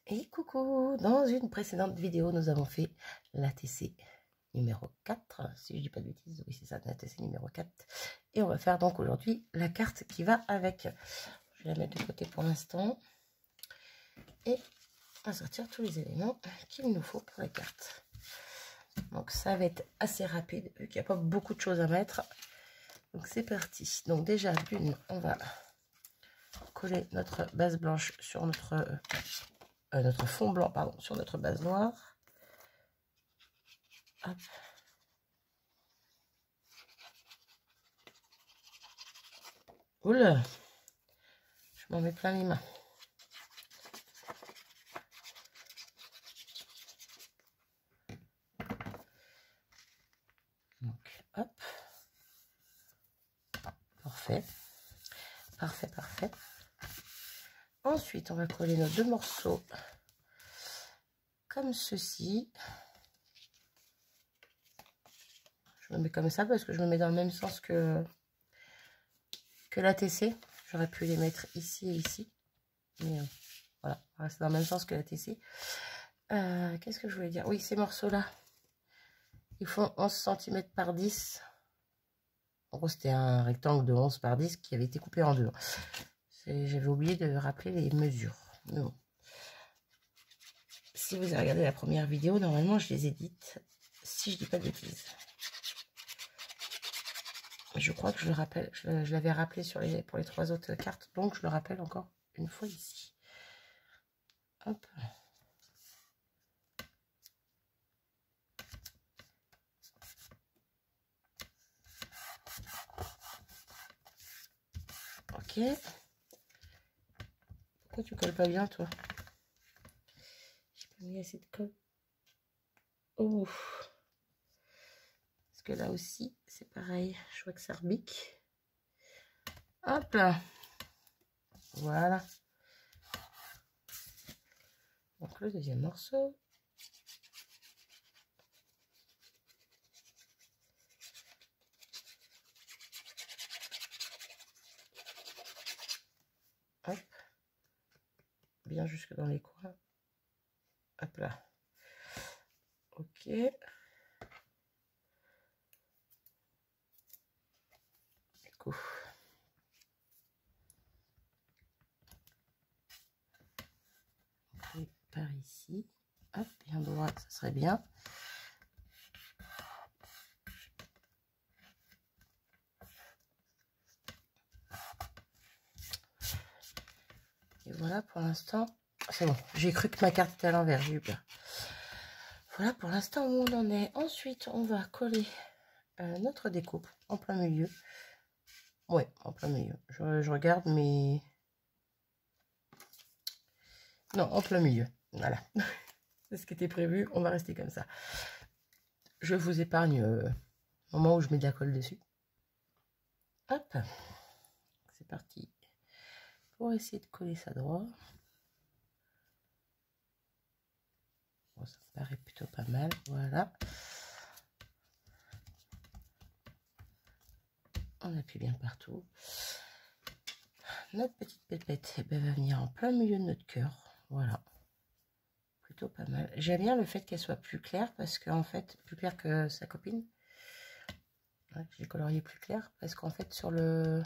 Et coucou, dans une précédente vidéo, nous avons fait l'ATC numéro 4, si je dis pas de bêtises, oui c'est ça, l'ATC numéro 4. Et on va faire donc aujourd'hui la carte qui va avec. Je vais la mettre de côté pour l'instant. Et on va sortir tous les éléments qu'il nous faut pour la carte. Donc ça va être assez rapide, vu qu'il n'y a pas beaucoup de choses à mettre. Donc c'est parti. Donc déjà, d'une, on va coller notre base blanche sur notre fond blanc, pardon, sur notre base noire. Hop. Oula, je m'en mets plein les mains. Donc, hop. Parfait. Parfait, parfait. Ensuite, on va coller nos deux morceaux comme ceci. Je me mets comme ça parce que je me mets dans le même sens que l'ATC. J'aurais pu les mettre ici et ici. Mais voilà, c'est dans le même sens que l'ATC. Qu'est-ce que je voulais dire? Oui, ces morceaux-là, ils font 11 cm par 10. En gros, c'était un rectangle de 11 par 10 qui avait été coupé en deux. J'avais oublié de rappeler les mesures. Mais bon. Si vous avez regardé la première vidéo, normalement, je les ai dites, si je dis pas de bêtises. Je crois que je le rappelle, je l'avais rappelé pour les trois autres cartes, donc je le rappelle encore une fois ici. Hop. Ok. Pourquoi tu colles pas bien, toi? J'ai pas mis assez de colle. Oh. Parce que là aussi, c'est pareil. Je vois que ça rebique. Hop là. Voilà. Donc le deuxième morceau. Hop. Bien jusque dans les coins. Hop là. Ok. Du coup. Et par ici. Hop, bien droit, ça serait bien. Et voilà, pour l'instant, c'est bon. J'ai cru que ma carte était à l'envers, j'ai eu peur. Voilà pour l'instant où on en est. Ensuite, on va coller notre découpe en plein milieu. Ouais, en plein milieu. Je regarde, mais... Non, en plein milieu. Voilà. C'est ce qui était prévu. On va rester comme ça. Je vous épargne le moment où je mets de la colle dessus. Hop. C'est parti. Pour essayer de coller ça droit. Bon, ça me paraît plutôt pas mal. Voilà. On appuie bien partout. Notre petite pépette va venir en plein milieu de notre cœur. Voilà. Plutôt pas mal. J'aime bien le fait qu'elle soit plus claire parce qu'en fait, plus claire que sa copine. Ouais, j'ai colorié plus clair parce qu'en fait, sur le...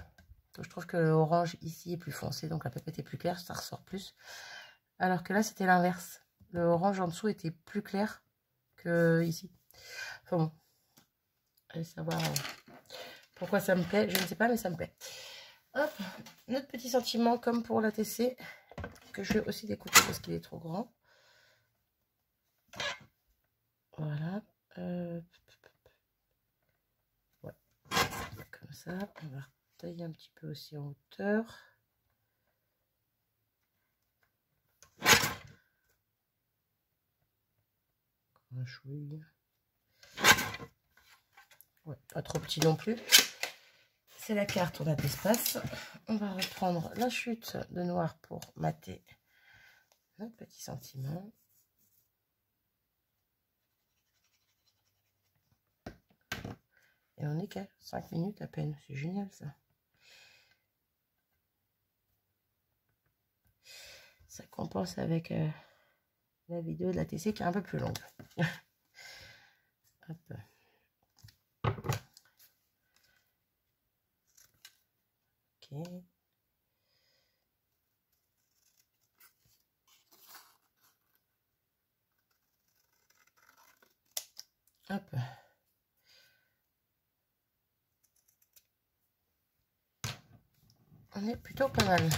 Je trouve que l'orange ici est plus foncé, donc la pépette est plus claire, ça ressort plus. Alors que là, c'était l'inverse. Le orange en dessous était plus clair que ici. Enfin bon. Allez savoir pourquoi ça me plaît, je ne sais pas, mais ça me plaît. Hop, notre petit sentiment comme pour l'ATC, que je vais aussi découper parce qu'il est trop grand. Voilà. Ouais. Comme ça, on va tailler un petit peu aussi en hauteur. Un chouille. Ouais, pas trop petit non plus. C'est la carte, on a de l'espace. On va reprendre la chute de noir pour mater notre petit sentiment. Et on est qu'à 5 minutes à peine. C'est génial ça. Ça compense avec la vidéo de la TC qui est un peu plus longue. Hop. Ok. Hop. On est plutôt pas mal.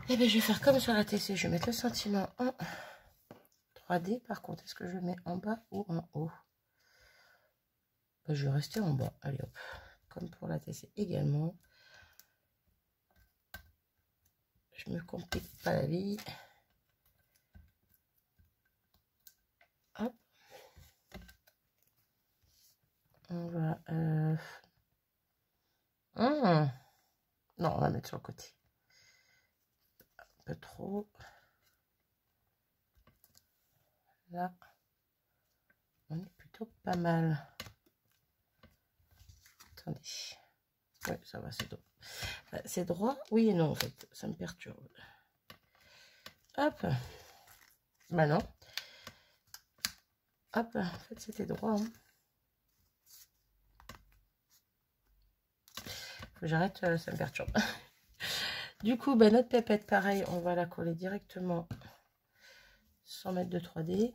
Et bien, je vais faire comme sur la TC. Je vais mettre le sentiment en 3D. Par contre, est-ce que je le mets en bas ou en haut? Ben, je vais rester en bas. Allez, hop. Comme pour la TC également. Je me complique pas la vie. Hop. On va... Non, on va mettre sur le côté. Un peu trop. Là. On est plutôt pas mal. Attendez. Oui, ça va, c'est droit. C'est droit, oui et non, en fait. Ça me perturbe. Hop. Bah non. Hop, en fait, c'était droit. Hein. Faut que j'arrête, ça me perturbe. Du coup, bah, notre pépette, pareil, on va la coller directement 100 mètres de 3D.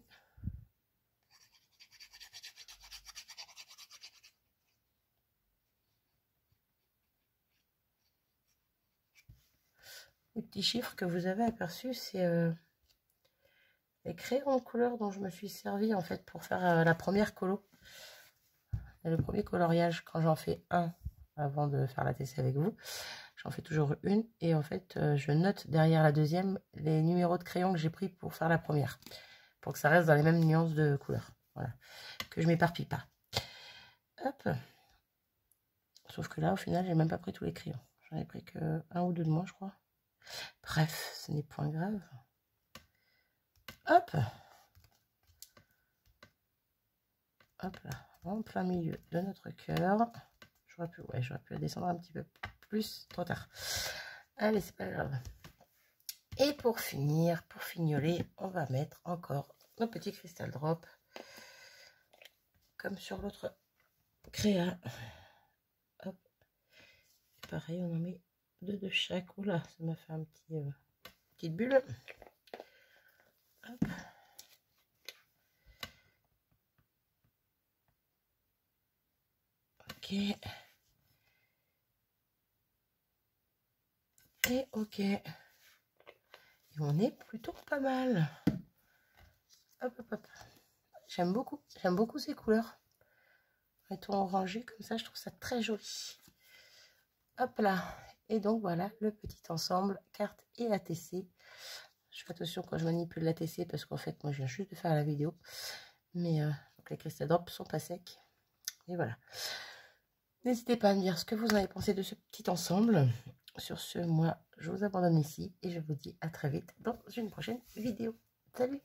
Les petits chiffres que vous avez aperçus, c'est les crayons de couleur dont je me suis servi en fait pour faire la première colo. Et le premier coloriage, quand j'en fais un avant de faire la TC avec vous, j'en fais toujours une. Et en fait, je note derrière la deuxième les numéros de crayons que j'ai pris pour faire la première. Pour que ça reste dans les mêmes nuances de couleur. Voilà. Que je m'éparpille pas. Hop. Sauf que là, au final, j'ai même pas pris tous les crayons. J'en ai pris que un ou deux de moins, je crois. Bref, ce n'est point grave. Hop. Hop là. En plein milieu de notre cœur. J'aurais pu la descendre un petit peu plus. Trop tard. Allez, c'est pas grave. Et pour finir, pour fignoler, on va mettre encore nos petits cristal drop. Comme sur l'autre créa. Hop. Pareil, on en met deux de chaque. Oula, ça m'a fait un petit petite bulle. Hop. Ok. Et ok. Et on est plutôt pas mal. Hop, hop, hop. J'aime beaucoup ces couleurs. Et tout orangé comme ça, je trouve ça très joli. Hop là. Et donc voilà le petit ensemble carte et ATC. Je fais attention quand je manipule l'ATC parce qu'en fait moi je viens juste de faire la vidéo. Mais donc les cristaux drops sont pas secs. Et voilà. N'hésitez pas à me dire ce que vous en avez pensé de ce petit ensemble. Sur ce, moi je vous abandonne ici et je vous dis à très vite dans une prochaine vidéo. Salut!